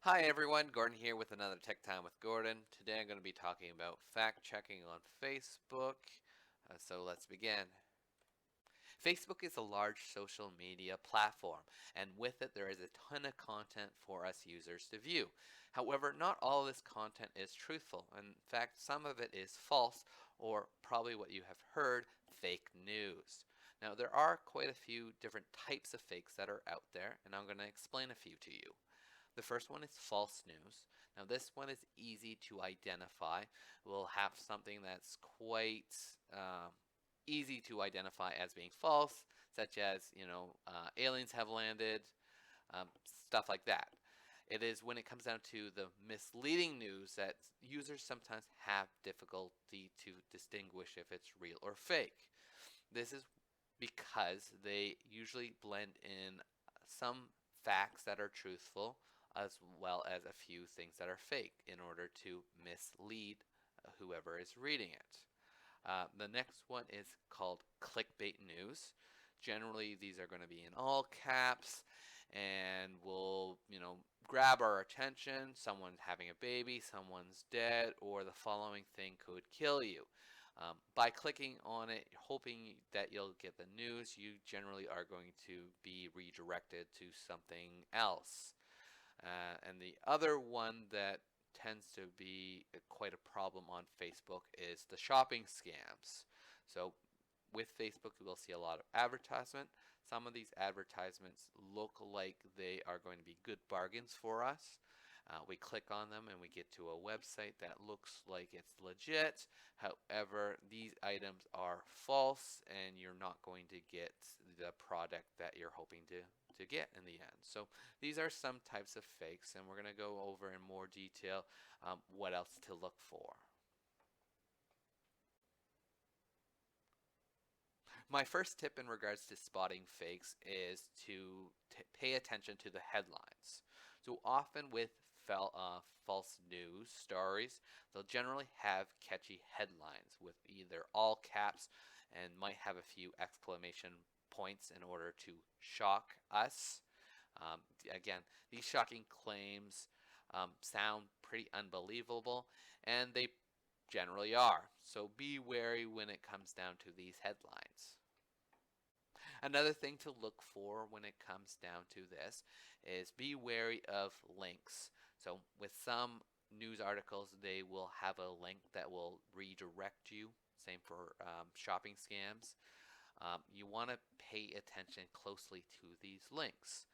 Hi everyone, Gordon here with another Tech Time with Gordon. Today I'm going to be talking about fact checking on Facebook. So let's begin. Facebook is a large social media platform, and with it there is a ton of content for us users to view. However, not all of this content is truthful. In fact, some of it is false, or probably what you have heard, fake news. Now, there are quite a few different types of fakes that are out there, and I'm going to explain a few to you. The first one is false news. Now, this one is easy to identify. We'll have something that's quite easy to identify as being false, such as, aliens have landed, stuff like that. It is when it comes down to the misleading news that users sometimes have difficulty to distinguish if it's real or fake. This is because they usually blend in some facts that are truthful as well as a few things that are fake in order to mislead whoever is reading it. The next one is called clickbait news. Generally, these are going to be in all caps and will, grab our attention. Someone's having a baby, someone's dead, or the following thing could kill you. By clicking on it, hoping that you'll get the news, you generally are going to be redirected to something else. And the other one that tends to be quite a problem on Facebook is the shopping scams. So with Facebook, you will see a lot of advertisement. Some of these advertisements look like they are going to be good bargains for us. We click on them and we get to a website that looks like it's legit. However, these items are false and you're not going to get the product that you're hoping to get in the end. So these are some types of fakes, and we're going to go over in more detail what else to look for. My first tip in regards to spotting fakes is to pay attention to the headlines. So often with false news stories, they'll generally have catchy headlines with either all caps and might have a few exclamation points in order to shock us. Again, these shocking claims sound pretty unbelievable, and they generally are. So be wary when it comes down to these headlines. Another thing to look for when it comes down to this is be wary of links. So with some news articles, they will have a link that will redirect you. Same for shopping scams. You want to pay attention closely to these links.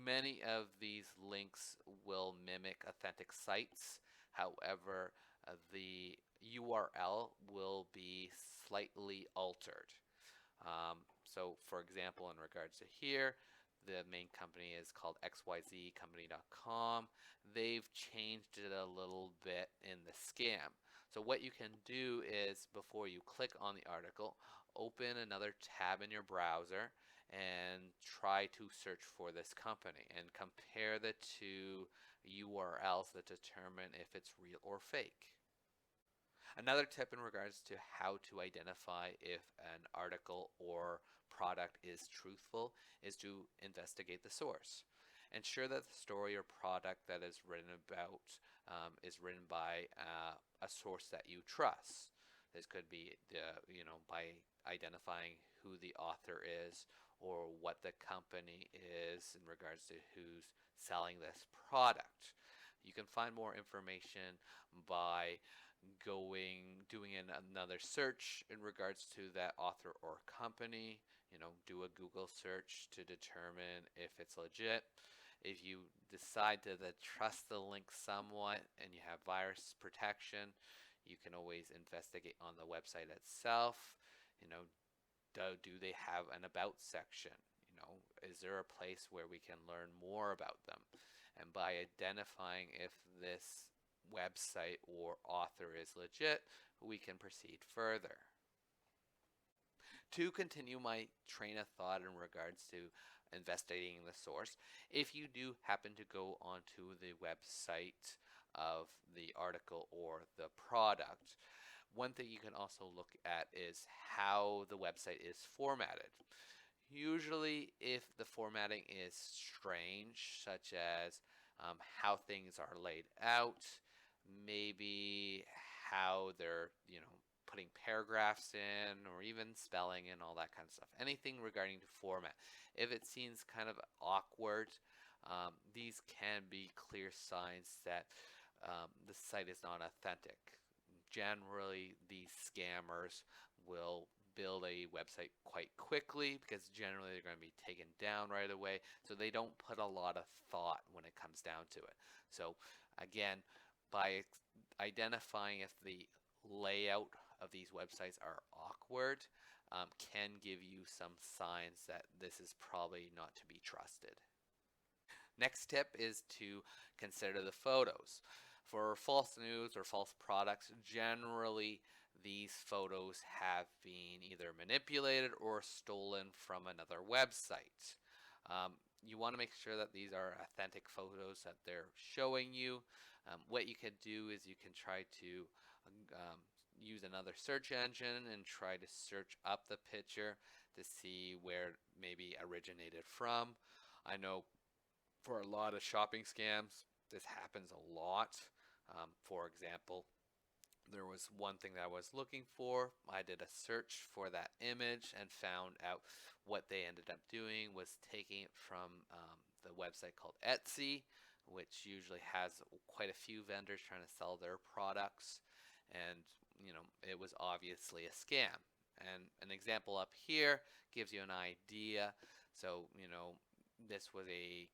Many of these links will mimic authentic sites. However, the URL will be slightly altered. So for example, in regards to here, the main company is called xyzcompany.com. They've changed it a little bit in the scam. So what you can do is before you click on the article, open another tab in your browser and try to search for this company and compare the two URLs that determine if it's real or fake. Another tip in regards to how to identify if an article or product is truthful is to investigate the source. Ensure that the story or product that is written about is written by a source that you trust. This could be by identifying who the author is or what the company is in regards to who's selling this product. You can find more information by doing another search in regards to that author or company. Do a Google search to determine if it's legit. If you decide to trust the link somewhat and you have virus protection, you can always investigate on the website itself. Do they have an about section? Is there a place where we can learn more about them? And by identifying if this website or author is legit, we can proceed further. To continue my train of thought in regards to investigating the source, if you do happen to go onto the website of the article or the product, one thing you can also look at is how the website is formatted. Usually, if the formatting is strange, such as how things are laid out, maybe how they're, putting paragraphs in, or even spelling and all that kind of stuff. Anything regarding to format. If it seems kind of awkward, these can be clear signs that the site is not authentic. Generally, these scammers will build a website quite quickly because generally they're going to be taken down right away. So they don't put a lot of thought when it comes down to it. So again, by identifying if the layout of these websites are awkward, can give you some signs that this is probably not to be trusted. Next tip is to consider the photos. For false news or false products, generally these photos have been either manipulated or stolen from another website. You want to make sure that these are authentic photos that they're showing you. What you can do is you can try to use another search engine and try to search up the picture to see where it maybe originated from. I know for a lot of shopping scams, this happens a lot. For example, there was one thing that I was looking for. I did a search for that image and found out what they ended up doing was taking it from the website called Etsy, which usually has quite a few vendors trying to sell their products. And, it was obviously a scam. And an example up here gives you an idea. So, this was a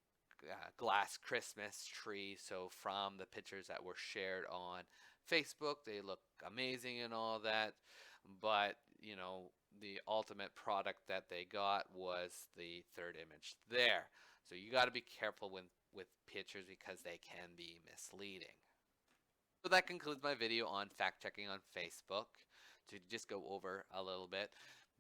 glass Christmas tree. So from the pictures that were shared on Facebook, they look amazing and all that. But, the ultimate product that they got was the third image there. So you got to be careful with pictures because they can be misleading. So that concludes my video on fact checking on Facebook. To just go over a little bit,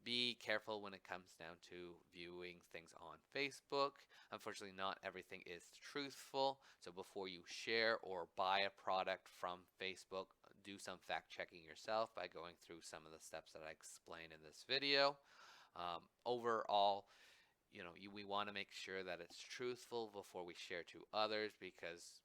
be careful when it comes down to viewing things on Facebook. Unfortunately, not everything is truthful. So before you share or buy a product from Facebook, do some fact checking yourself by going through some of the steps that I explained in this video. Overall, we want to make sure that it's truthful before we share to others because,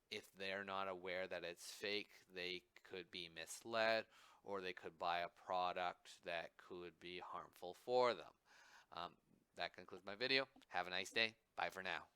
if they're not aware that it's fake, they could be misled or they could buy a product that could be harmful for them. That concludes my video. Have a nice day. Bye for now.